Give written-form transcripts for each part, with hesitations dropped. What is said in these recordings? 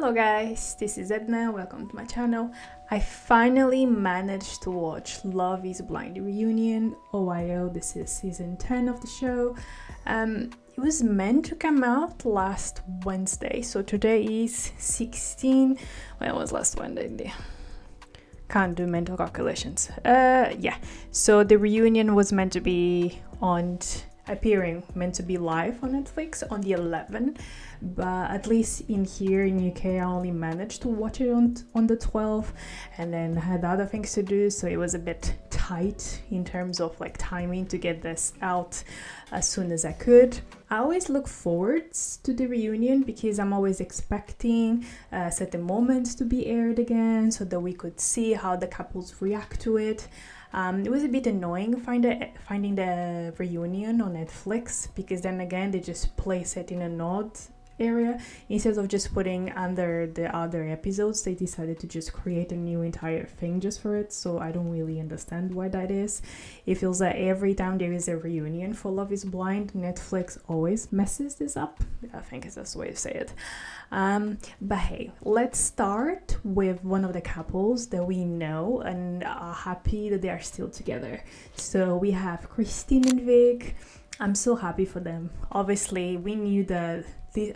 Hello guys, this is Edna, welcome to my channel. I finally managed to watch Love is Blind reunion, OIO. This is season 10 of the show. It was meant to come out last Wednesday, so today is 16, when was last Wednesday? Can't do mental calculations. So the reunion was meant to be meant to be live on Netflix on the 11th, but at least in UK I only managed to watch it on the 12th, and then had other things to do, so it was a bit tight in terms of like timing to get this out as soon as I could. I always look forward to the reunion because I'm always expecting certain moments to be aired again so that we could see how the couples react to it. It was a bit annoying finding the reunion on Netflix because then again they just place it in an odd area instead of just putting under the other episodes. They decided to just create a new entire thing just for it, so I don't really understand why that is. It feels that every time there is a reunion for Love is Blind, Netflix always messes this up. I think it's just the way to say it. But hey, let's start with one of the couples that we know and are happy that they are still together. So we have Christine and Vic. I'm so happy for them. Obviously, we knew that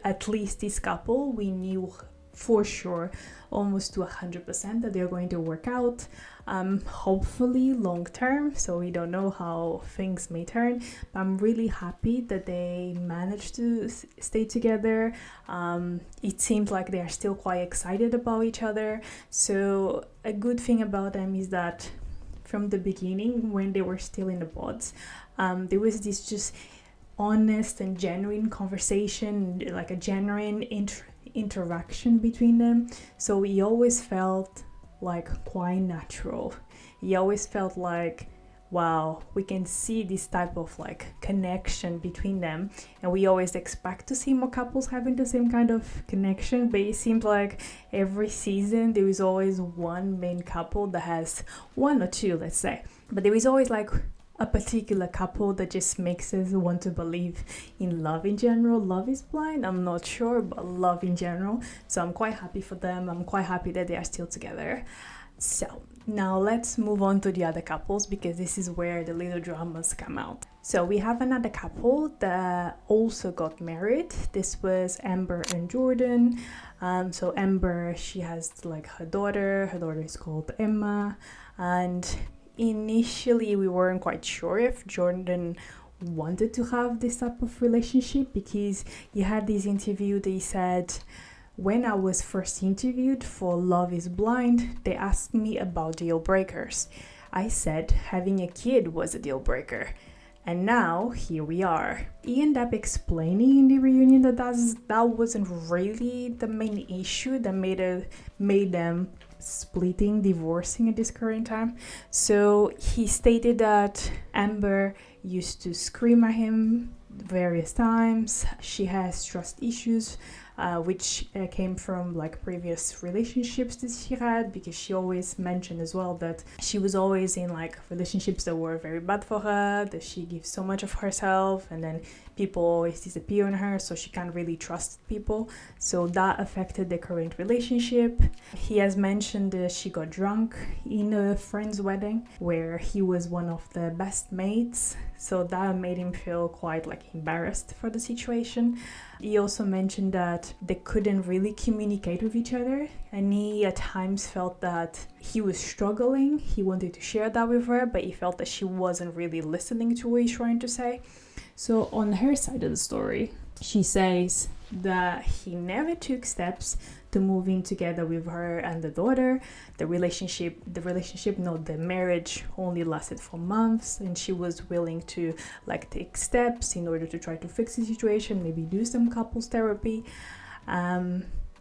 at least this couple, we knew for sure, almost to 100%, that they're going to work out. Hopefully long term, so we don't know how things may turn, but I'm really happy that they managed to stay together. It seems like they are still quite excited about each other. So a good thing about them is that from the beginning, when they were still in the pods, there was this just honest and genuine conversation, like a genuine interaction between them. So we always felt like quite natural. He always felt like, wow, we can see this type of like connection between them, and we always expect to see more couples having the same kind of connection, but it seems like every season there is always one main couple that has one or two, let's say, but there is always like a particular couple that just makes us want to believe in love in general. Love is blind, I'm not sure, but love in general. So I'm quite happy for them. I'm quite happy that they are still together. So now let's move on to the other couples, because this is where the little dramas come out. So we have another couple that also got married. This was Amber and Jordan. So Amber, she has like her daughter is called Emma, and initially we weren't quite sure if Jordan wanted to have this type of relationship, because he had this interview that he said, when I was first interviewed for Love is Blind, they asked me about deal breakers. I said having a kid was a deal breaker. And now here we are. He ended up explaining in the reunion that wasn't really the main issue that made them divorcing at this current time. So he stated that Amber used to scream at him various times. She has trust issues, which came from like previous relationships that she had, because she always mentioned as well that she was always in like relationships that were very bad for her, that she gives so much of herself and then people always disappear on her, so she can't really trust people. So that affected the current relationship. He has mentioned that she got drunk in a friend's wedding where he was one of the best mates, so that made him feel quite like embarrassed for the situation. He also mentioned that they couldn't really communicate with each other, and he at times felt that he was struggling. He wanted to share that with her, but he felt that she wasn't really listening to what he's trying to say. So on her side of the story, she says that he never took steps to move in together with her and the daughter. The marriage only lasted for months, and she was willing to like take steps in order to try to fix the situation, maybe do some couples therapy.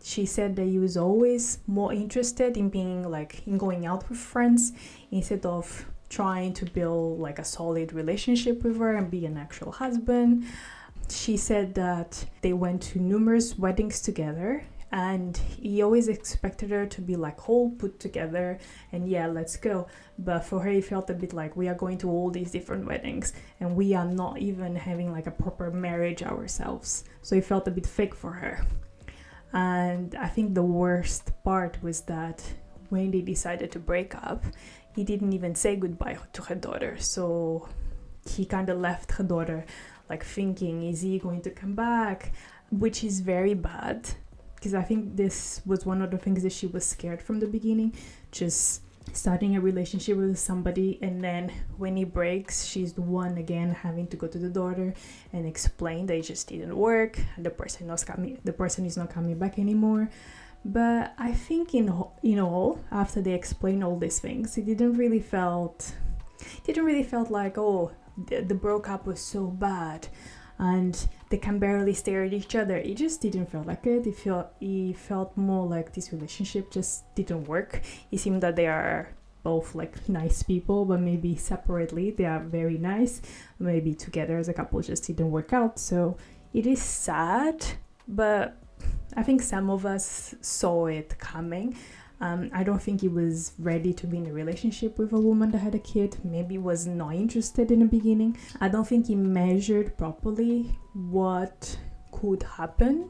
She said that he was always more interested in going out with friends instead of trying to build like a solid relationship with her and be an actual husband. She said that they went to numerous weddings together, and he always expected her to be like whole put together and yeah, let's go. But for her, he felt a bit like, we are going to all these different weddings and we are not even having like a proper marriage ourselves. So he felt a bit fake for her. And I think the worst part was that when they decided to break up, he didn't even say goodbye to her daughter. So he kind of left her daughter like thinking, is he going to come back? Which is very bad, because I think this was one of the things that she was scared from the beginning, just starting a relationship with somebody, and then when he breaks, she's the one again having to go to the daughter and explain that it just didn't work, and the person is not coming back anymore. But I think in all, after they explained all these things, it didn't really felt like, oh, the breakup was so bad and they can barely stare at each other. It just didn't feel like it. It felt more like this relationship just didn't work. It seemed that they are both like nice people, but maybe separately they are very nice. Maybe together as a couple just didn't work out. So it is sad, but I think some of us saw it coming. I don't think he was ready to be in a relationship with a woman that had a kid. Maybe was not interested in the beginning. I don't think he measured properly what could happen.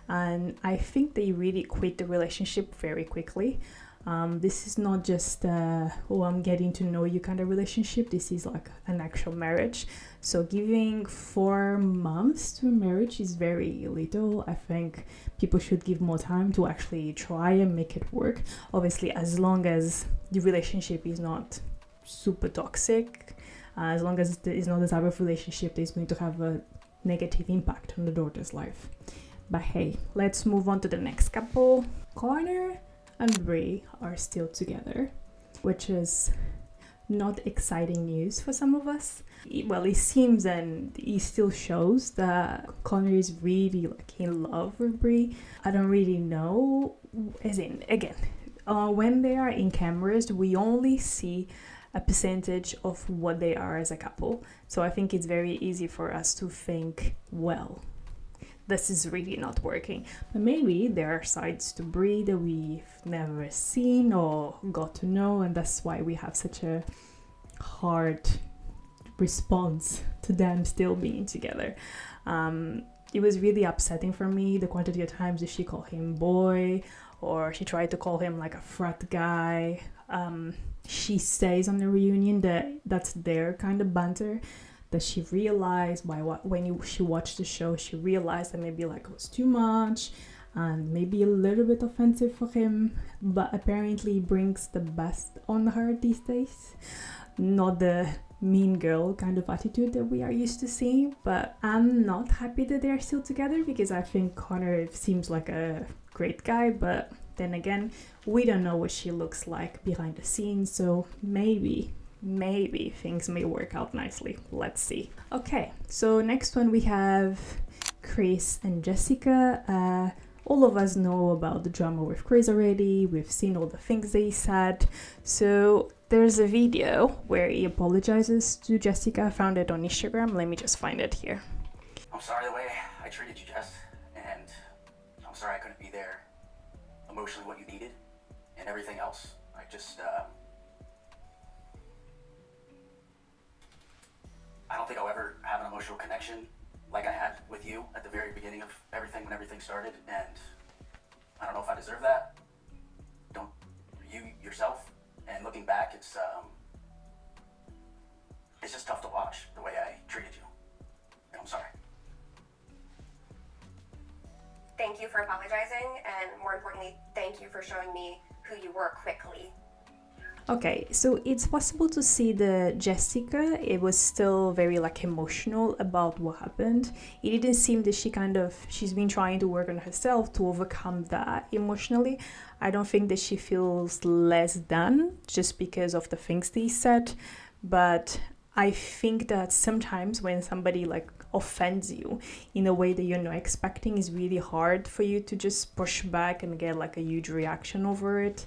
And I think they really quit the relationship very quickly. This is not just I'm getting to know you kind of relationship. This is like an actual marriage. So giving 4 months to a marriage is very little. I think people should give more time to actually try and make it work. Obviously, as long as the relationship is not super toxic, as long as it is not the type of relationship that is going to have a negative impact on the daughter's life. But hey, let's move on to the next couple. Connor and Brie are still together, which is not exciting news for some of us. Well, it seems and it still shows that Connor is really like in love with Brie. I don't really know, as in, again, when they are in cameras, we only see a percentage of what they are as a couple. So I think it's very easy for us to think, well, this is really not working. But maybe there are sides to Brie that we've never seen or got to know, and that's why we have such a hard response to them still being together. It was really upsetting for me, the quantity of times that she called him boy, or she tried to call him like a frat guy. She says on the reunion that that's their kind of banter, that she realized she watched the show, she realized that maybe like it was too much and maybe a little bit offensive for him, but apparently brings the best on her these days, not the mean girl kind of attitude that we are used to seeing. But I'm not happy that they're still together, because I think Connor seems like a great guy, but then again, we don't know what she looks like behind the scenes, so maybe things may work out nicely. Let's see. Okay, so next one we have Chris and Jessica. All of us know about the drama with Chris already. We've seen all the things they said. So there's a video where he apologizes to Jessica. I found it on Instagram. Let me just find it here. I'm sorry the way I treated you, Jess, and I'm sorry I couldn't be there emotionally what you needed and everything else. I just I don't think I'll ever have an emotional connection like I had with you at the very beginning of everything, when everything started, and I don't know if I deserve that. Don't you yourself? And looking back, it's just tough to watch the way I treated you. And I'm sorry. Thank you for apologizing, and more importantly, thank you for showing me who you were quickly. Okay, so it's possible to see the Jessica, it was still very like emotional about what happened. It didn't seem that she's been trying to work on herself to overcome that emotionally. I don't think that she feels less than just because of the things they said, but I think that sometimes when somebody like offends you in a way that you're not expecting, is really hard for you to just push back and get like a huge reaction over it.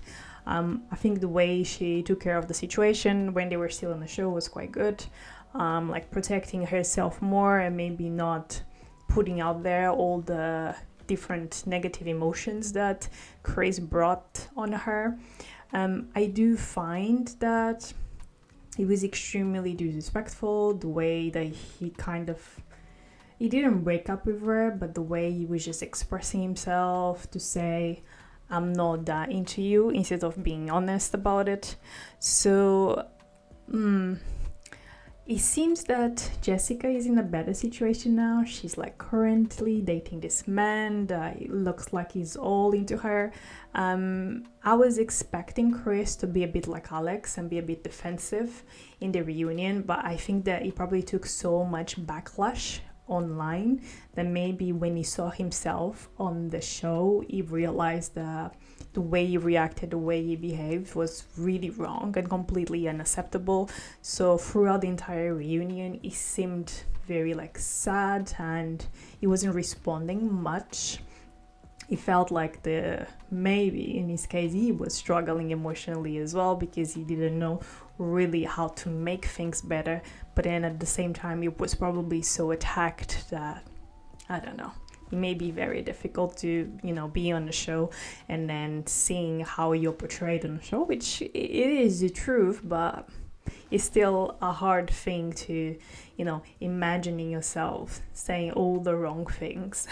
I think the way she took care of the situation when they were still on the show was quite good, like protecting herself more and maybe not putting out there all the different negative emotions that Chris brought on her. I do find that it was extremely disrespectful, the way that he kind of he didn't break up with her, but the way he was just expressing himself to say, I'm not that into you, instead of being honest about it. So, it seems that Jessica is in a better situation now. She's like currently dating this man that looks like he's all into her. I was expecting Chris to be a bit like Alex and be a bit defensive in the reunion, but I think that he probably took so much backlash online that maybe when he saw himself on the show, he realized that the way he reacted, the way he behaved was really wrong and completely unacceptable. So throughout the entire reunion, he seemed very like sad and he wasn't responding much. It felt like maybe in his case he was struggling emotionally as well, because he didn't know really how to make things better, but then at the same time he was probably so attacked that, I don't know, it may be very difficult to, be on the show and then seeing how you're portrayed on the show, which it is the truth, but it's still a hard thing to, imagining yourself saying all the wrong things.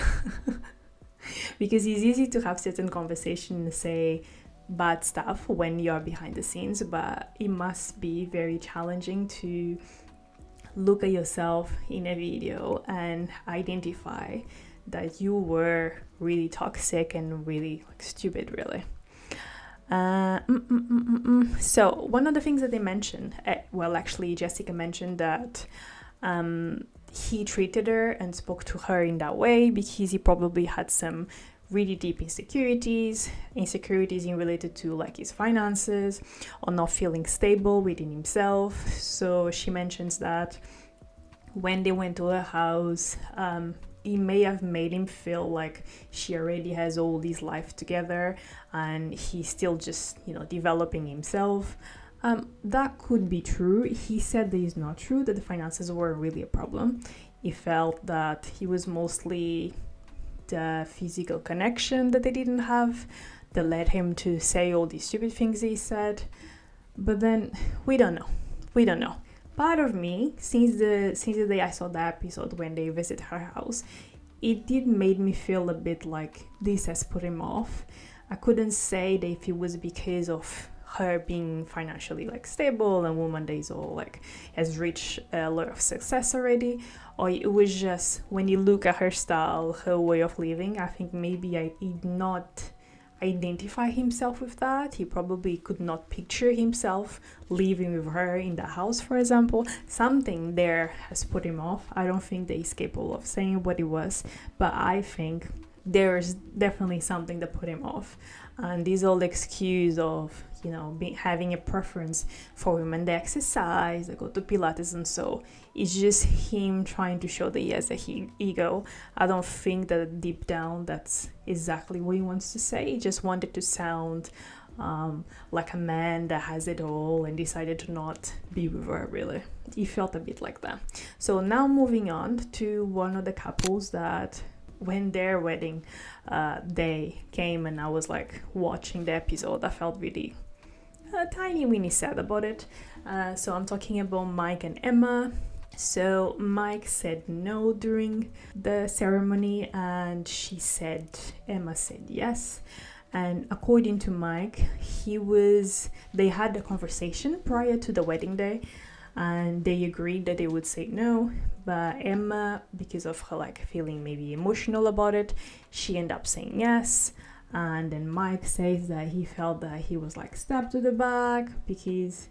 Because it's easy to have certain conversations and say bad stuff when you're behind the scenes, but it must be very challenging to look at yourself in a video and identify that you were really toxic and really stupid, really. So one of the things that they mentioned, actually Jessica mentioned that he treated her and spoke to her in that way because he probably had some really deep insecurities in related to like his finances or not feeling stable within himself. So she mentions that when they went to her house, it may have made him feel like she already has all this life together and he's still just, developing himself. That could be true. He said that it's not true, that the finances were really a problem. He felt that he was mostly the physical connection that they didn't have that led him to say all these stupid things he said. But then we don't know. Part of me, since the day I saw the episode when they visit her house, it did make me feel a bit like this has put him off. I couldn't say that if it was because of her being financially stable and woman that is all has reached a lot of success already, or it was just when you look at her style, her way of living, I think maybe I did not identify himself with that. He probably could not picture himself living with her in the house, for example. Something there has put him off. I don't think that he's capable of saying what it was, but I think there's definitely something that put him off. And this old excuse of having a preference for women that exercise, that go to Pilates, and so it's just him trying to show that he has a ego. I don't think that deep down that's exactly what he wants to say. He just wanted to sound like a man that has it all and decided to not be with her, really. He felt a bit like that. So now moving on to one of the couples that when their wedding day came and I was watching the episode, I felt really tiny weeny sad about it. So I'm talking about Mike and Emma. So Mike said no during the ceremony and Emma said yes. And according to Mike, they had a conversation prior to the wedding day and they agreed that they would say no, but Emma, because of her feeling maybe emotional about it, she ended up saying yes. And then Mike says that he felt that he was stabbed to the back because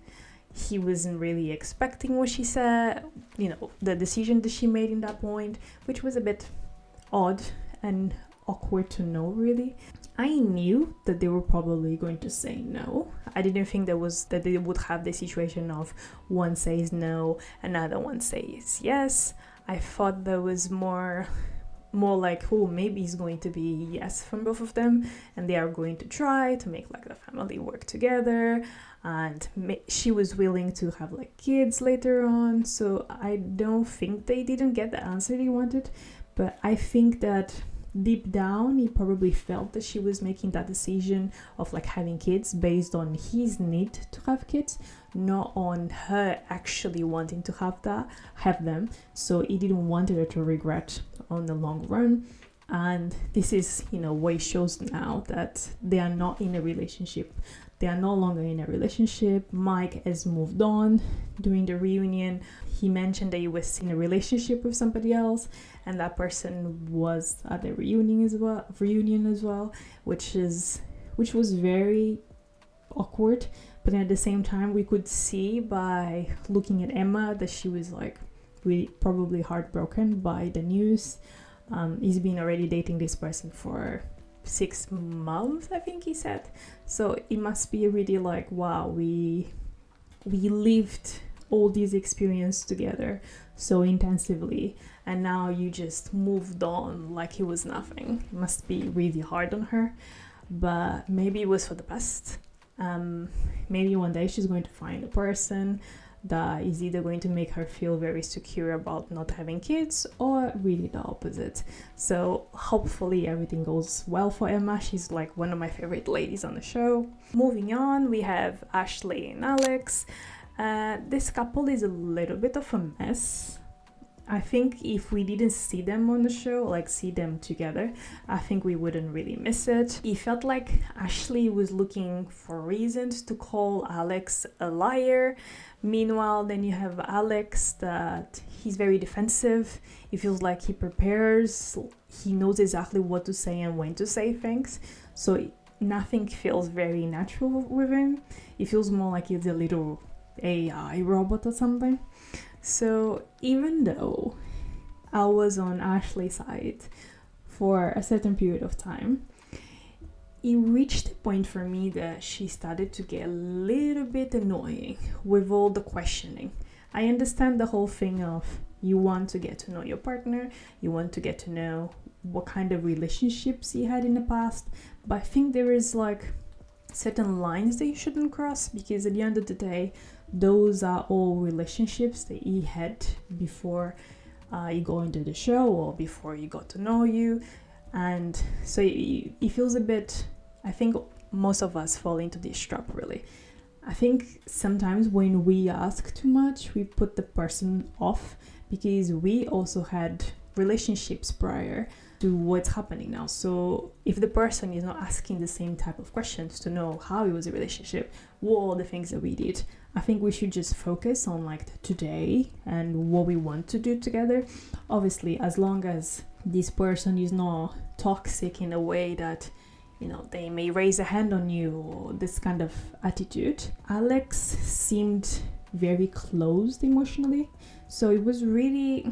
he wasn't really expecting what she said, the decision that she made in that point, which was a bit odd and awkward to know, really. I knew that they were probably going to say no. I didn't think that they would have the situation of one says no, another one says yes. I thought there was more maybe it's going to be yes from both of them and they are going to try to make the family work together, and she was willing to have kids later on. So I don't think they didn't get the answer they wanted, but I think that deep down he probably felt that she was making that decision of like having kids based on his need to have kids, not on her actually wanting to have them. So he didn't want her to regret on the long run. And this is, what it shows now that they are not in a relationship. They are no longer in a relationship. Mike has moved on. During the reunion, he mentioned that he was in a relationship with somebody else, and that person was at the reunion as well, which was very awkward. But at the same time, we could see by looking at Emma that she was like really probably heartbroken by the news. He's been already dating this person for 6 months, I think he said. So it must be really like, wow, we lived all this experience together so intensively, and now you just moved on like it was nothing. It must be really hard on her, but maybe it was for the best. Maybe one day she's going to find a person that is either going to make her feel very secure about not having kids, or really the opposite. So hopefully everything goes well for Emma. She's like one of my favorite ladies on the show. Moving on, we have Ashley and Alex. This couple is a little bit of a mess. I think if we didn't see them on the show, like see them together, I think we wouldn't really miss it. It felt like Ashley was looking for reasons to call Alex a liar. Meanwhile, then you have Alex that he's very defensive. It feels like he prepares. He knows exactly what to say and when to say things. So nothing feels very natural with him. It feels more like he's a little AI robot or something. So even though I was on Ashley's side for a certain period of time, it reached a point for me that she started to get a little bit annoying with all the questioning. I understand the whole thing of you want to get to know your partner, you want to get to know what kind of relationships he had in the past, but I think there is like certain lines that you shouldn't cross, because at the end of the day, those are all relationships that he had before you go into the show or before he got to know you. And so it feels a bit, I think most of us fall into this trap really. I think sometimes when we ask too much, we put the person off, because we also had relationships prior to what's happening now. So if the person is not asking the same type of questions to know how it was a relationship, what all the things that we did, I think we should just focus on like today and what we want to do together. Obviously, as long as this person is not toxic in a way that, they may raise a hand on you or this kind of attitude. Alex seemed very closed emotionally. So it was really,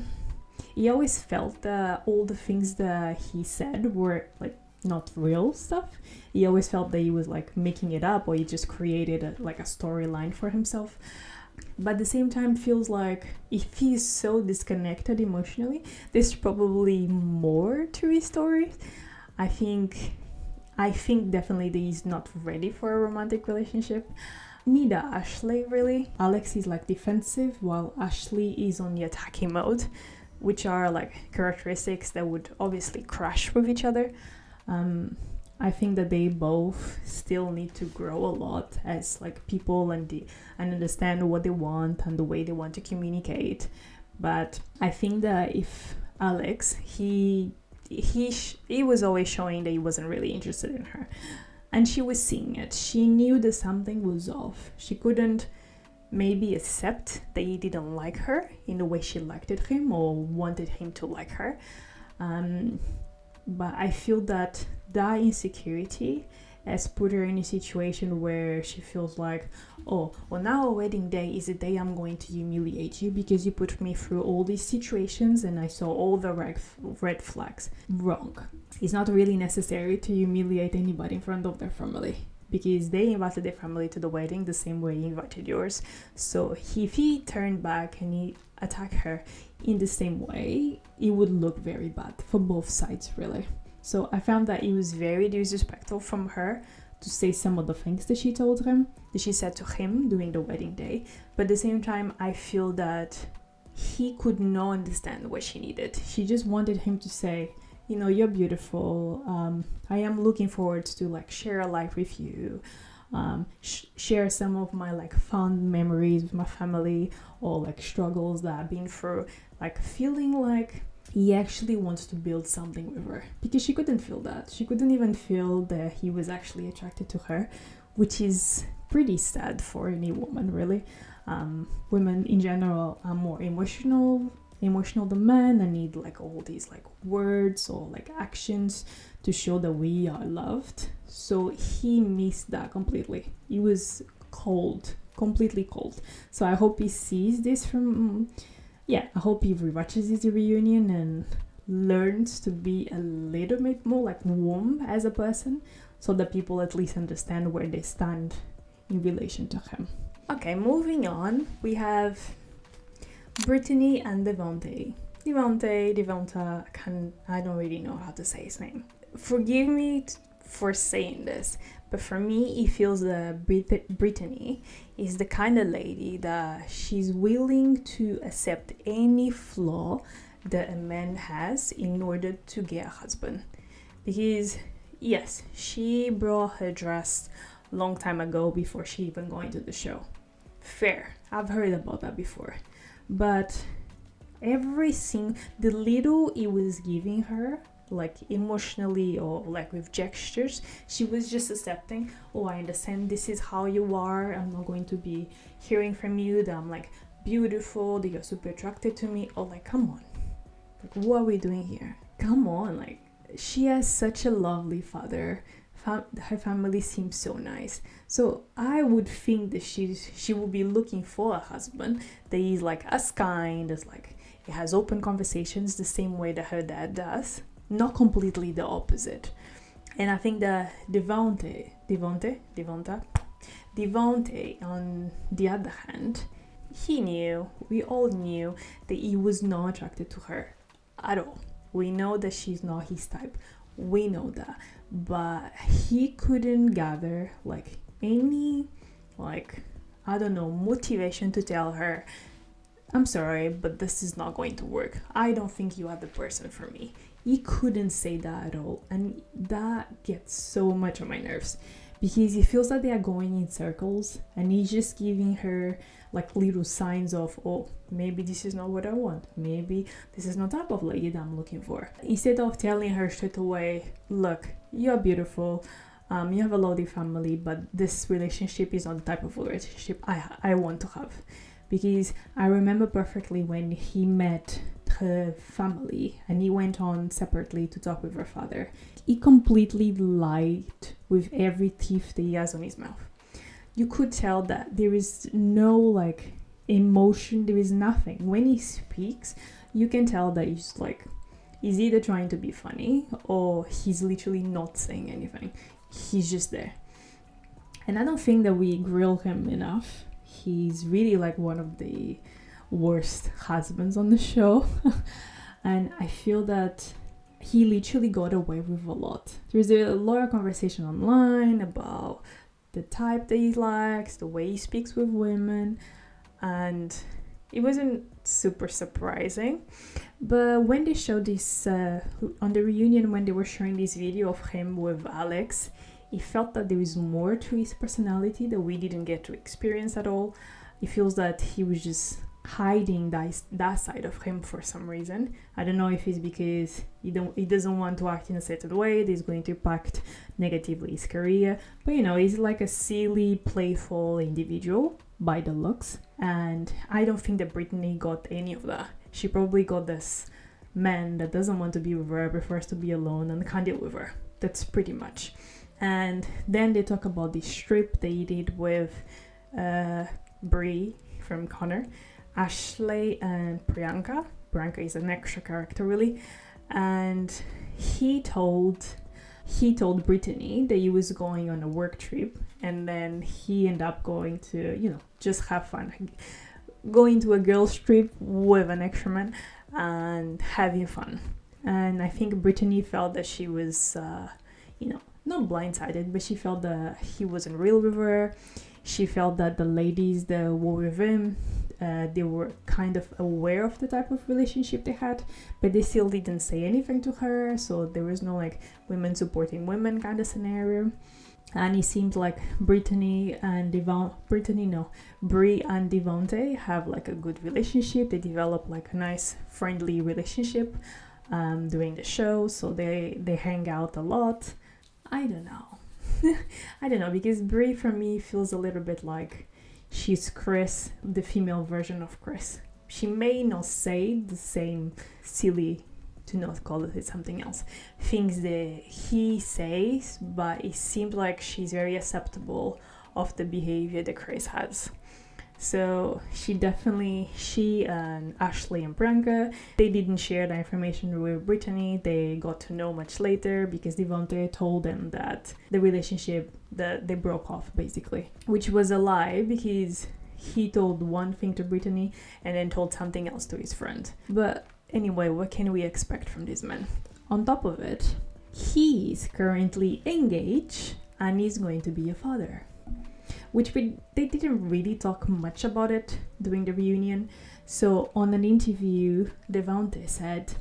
he always felt that all the things that he said were like not real stuff. He always felt that he was like making it up, or he just created a storyline for himself. But at the same time, feels like if he's so disconnected emotionally, there's probably more to his story. I think definitely that he's not ready for a romantic relationship. Neither Ashley really. Alex is like defensive, while Ashley is on the attacking mode, which are like characteristics that would obviously clash with each other. I think that they both still need to grow a lot as like people and understand what they want and the way they want to communicate. But I think that if Alex, he was always showing that he wasn't really interested in her, and she was seeing it. She knew that something was off. She couldn't maybe accept that he didn't like her in the way she liked him or wanted him to like her. But I feel that insecurity has put her in a situation where she feels like, oh, well, now our wedding day is the day I'm going to humiliate you because you put me through all these situations and I saw all the red flags. Wrong. It's not really necessary to humiliate anybody in front of their family, because they invited their family to the wedding the same way you invited yours. So if he turned back and he attacked her in the same way, it would look very bad for both sides, really. So I found that it was very disrespectful from her to say some of the things that she told him, that she said to him during the wedding day. But at the same time, I feel that he could not understand what she needed. She just wanted him to say, you know, you're beautiful. I am looking forward to like share a life with you. Share some of my like fond memories with my family, or like struggles that I've been through, like feeling like he actually wants to build something with her, because she couldn't feel that. She couldn't even feel that he was actually attracted to her, which is pretty sad for any woman, really. Women in general are more emotional than men, and need like all these like words or like actions to show that we are loved. So he missed that completely. He was cold, completely cold. So I hope he sees this from, I hope he rewatches this reunion and learns to be a little bit more like warm as a person, so that people at least understand where they stand in relation to him. Okay, moving on, we have Brittany and Devonte. Devonta, I don't really know how to say his name. Forgive me for saying this, but for me, it feels that Brittany is the kind of lady that she's willing to accept any flaw that a man has in order to get a husband. Because, yes, she brought her dress a long time ago before she even got into the show. Fair, I've heard about that before. But everything, the little it was giving her, like emotionally or like with gestures, she was just accepting, oh, I understand this is how you are. I'm not going to be hearing from you that I'm like beautiful, that you're super attracted to me. Oh, like, come on. Like, what are we doing here? Come on. Like, she has such a lovely father. Her family seems so nice. So I would think that she will be looking for a husband that is like as kind, as like it has open conversations the same way that her dad does, not completely the opposite. And I think that Devonte, on the other hand, we all knew that he was not attracted to her at all. We know that she's not his type. We know that. But he couldn't gather like any, like, I don't know, motivation to tell her, I'm sorry, but this is not going to work. I don't think you are the person for me. He couldn't say that at all. And that gets so much on my nerves, because he feels that they are going in circles, and he's just giving her like little signs of, oh, maybe this is not what I want. Maybe this is not the type of lady that I'm looking for. Instead of telling her straight away, look, you're beautiful, you have a lovely family, but this relationship is not the type of relationship I want to have. Because I remember perfectly when he met her family and he went on separately to talk with her father, he completely lied with every teeth that he has on his mouth. You could tell that there is no like emotion, there is nothing. When he speaks, you can tell that he's either trying to be funny or he's literally not saying anything. He's just there. And I don't think that we grill him enough. He's really like one of the worst husbands on the show. And I feel that he literally got away with a lot. There's a lot of conversation online about the type that he likes, the way he speaks with women, and it wasn't super surprising. But when they showed this on the reunion, when they were showing this video of him with Alex, it felt that there is more to his personality that we didn't get to experience at all. It feels that he was just hiding that side of him for some reason. I don't know if it's because he doesn't want to act in a certain way that is going to impact negatively his career, but he's like a silly, playful individual by the looks, and I don't think that Brittany got any of that. She probably got this man that doesn't want to be with her, prefers to be alone and can't deal with her. That's pretty much. And then they talk about this trip they did with Brie from Connor, Ashley and Priyanka. Priyanka is an extra character really, and he told Brittany that he was going on a work trip, and then he ended up going to just have fun, going to a girls trip with an extra man and having fun. And I think Brittany felt that she was not blindsided, but she felt that he wasn't real with her. She felt that the ladies that were with him they were kind of aware of the type of relationship they had, but they still didn't say anything to her, so there was no like women supporting women kind of scenario. And it seems like Brie and Devonte have like a good relationship. They develop like a nice friendly relationship during the show, so they hang out a lot. I don't know. I don't know, because Brie for me feels a little bit like she's Chris, the female version of Chris. She may not say the same silly, to not call it something else, things that he says, but it seems like she's very acceptable of the behavior that Chris has. So she and Ashley and Branka, they didn't share the information with Brittany. They got to know much later because Devonte told them that the relationship, that they broke off basically, which was a lie because he told one thing to Brittany and then told something else to his friend. But anyway, what can we expect from this man? On top of it, he is currently engaged and is going to be a father, which they didn't really talk much about it during the reunion. So on an interview, Devonte said,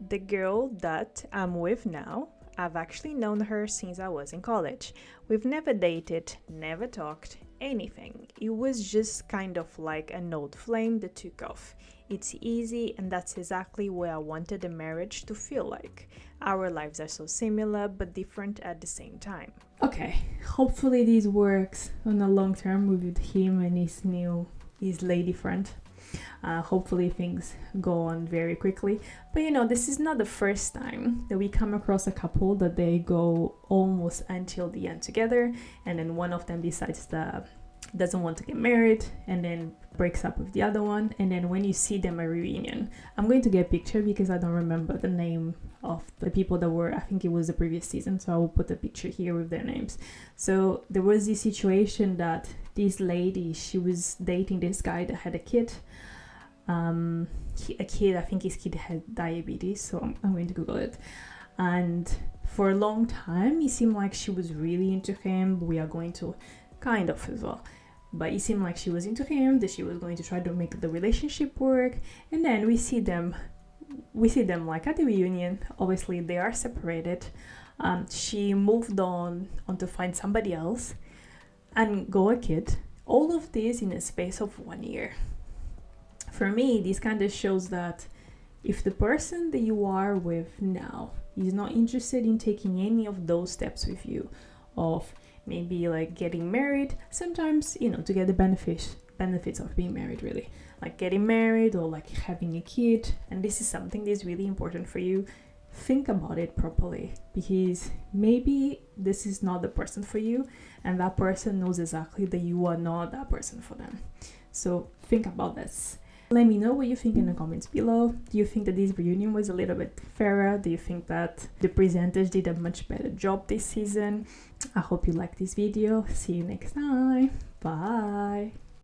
"The girl that I'm with now, I've actually known her since I was in college. We've never dated, never talked, anything. It was just kind of like an old flame that took off. It's easy, and that's exactly what I wanted a marriage to feel like. Our lives are so similar but different at the same time." Okay, hopefully this works on a long term with him and his lady friend. Hopefully things go on very quickly. But you know, this is not the first time that we come across a couple that they go almost until the end together, and then one of them decides that doesn't want to get married and then breaks up with the other one, and then when you see them at reunion, I'm going to get a picture because I don't remember the name of the people that were, I think it was the previous season, so I will put a picture here with their names. So there was this situation that this lady, she was dating this guy that had a kid. I think his kid had diabetes, so I'm going to Google it. And for a long time, it seemed like she was really into him. We are going to kind of as well. But it seemed like she was into him, that she was going to try to make the relationship work. And then we see them like at the reunion. Obviously, they are separated. She moved on to find somebody else and got a kid. All of this in a space of 1 year. For me, this kind of shows that if the person that you are with now is not interested in taking any of those steps with you, of maybe like getting married, sometimes, you know, to get the benefits of being married, really, like getting married or like having a kid, and this is something that is really important for you, think about it properly, because maybe this is not the person for you, and that person knows exactly that you are not that person for them. So think about this. Let me know what you think in the comments below. Do you think that this reunion was a little bit fairer? Do you think that the presenters did a much better job this season? I hope you liked this video. See you next time. Bye.